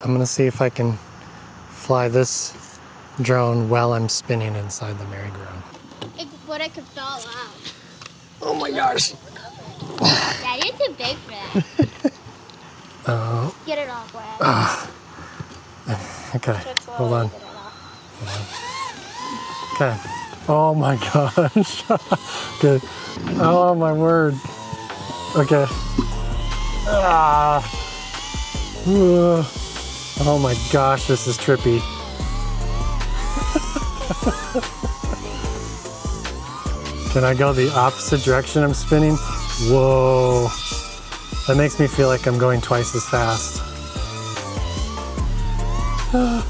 I'm gonna see if I can fly this drone while I'm spinning inside the merry-go-round. What I could fall out. Oh my gosh! Dad, you're too big for that. Oh. Get it off, Brad. Okay, hold on. Okay. Oh my gosh. Good. Oh my word. Okay. Oh my gosh, this is trippy. Can I go the opposite direction I'm spinning? Whoa. That makes me feel like I'm going twice as fast. Now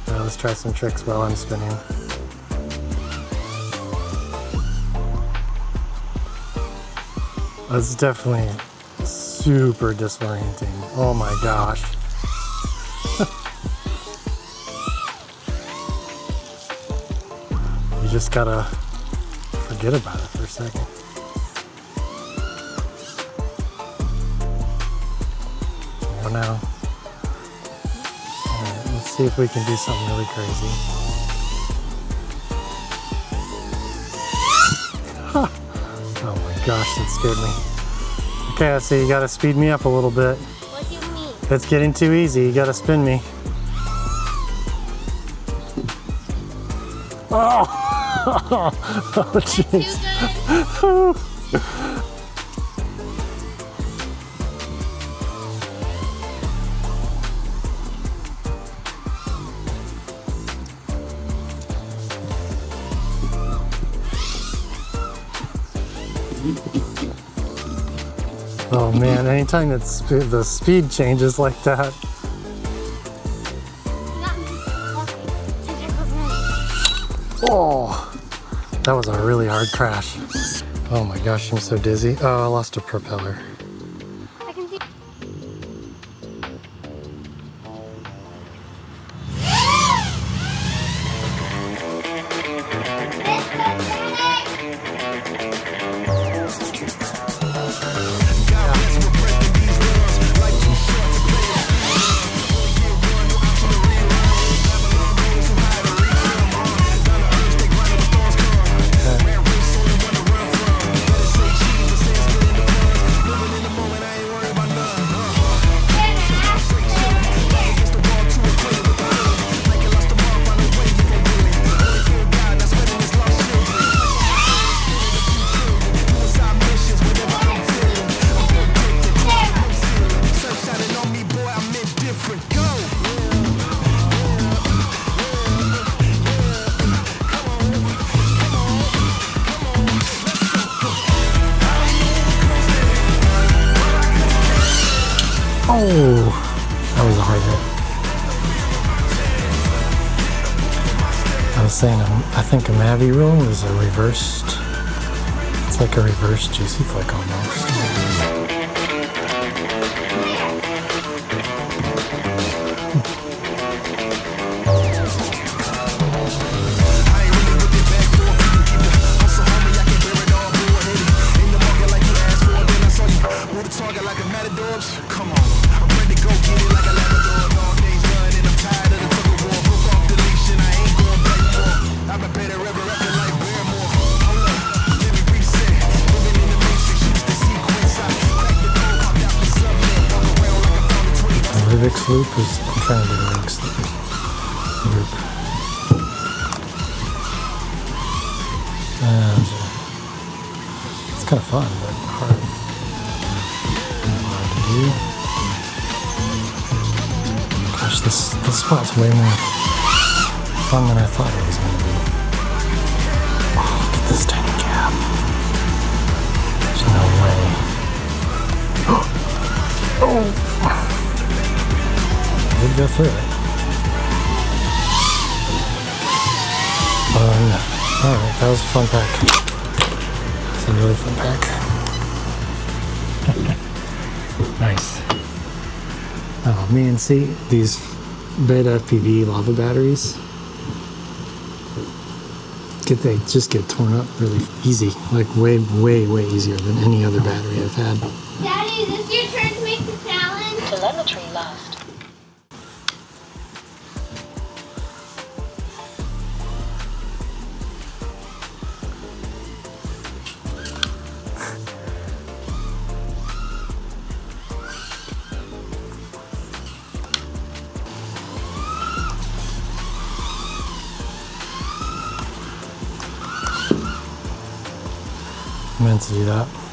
let's try some tricks while I'm spinning. That's definitely super disorienting. Oh my gosh. You just gotta forget about it for a second. Go now. Alright, let's see if we can do something really crazy. Oh my gosh, that scared me. Okay, I see you gotta speed me up a little bit. What do you mean? It's getting too easy, you gotta spin me. Oh! Oh, jeez. Oh man, anytime that the speed changes like that. Oh, that was a really hard crash. Oh my gosh, I'm so dizzy. Oh, I lost a propeller. I can see. Oh, that was a hard hit. I was saying, I think a Mavi roll is a reversed, it's like a reverse juicy flick almost. Rick's loop is, I'm trying to do the Rick's loop. It's kind of fun, but hard to do. Gosh, this spot's way more fun than I thought it was going to be. Oh, look at this tiny gap. There's no way. Oh! We'll go through it. Alright, that was a fun pack. It's a really fun pack. Nice. Oh man, see these beta FPV lava batteries? They just get torn up really easy. Like way easier than any other battery I've had. Daddy, is this your turn to make the challenge? Telemetry lost. I meant to do that.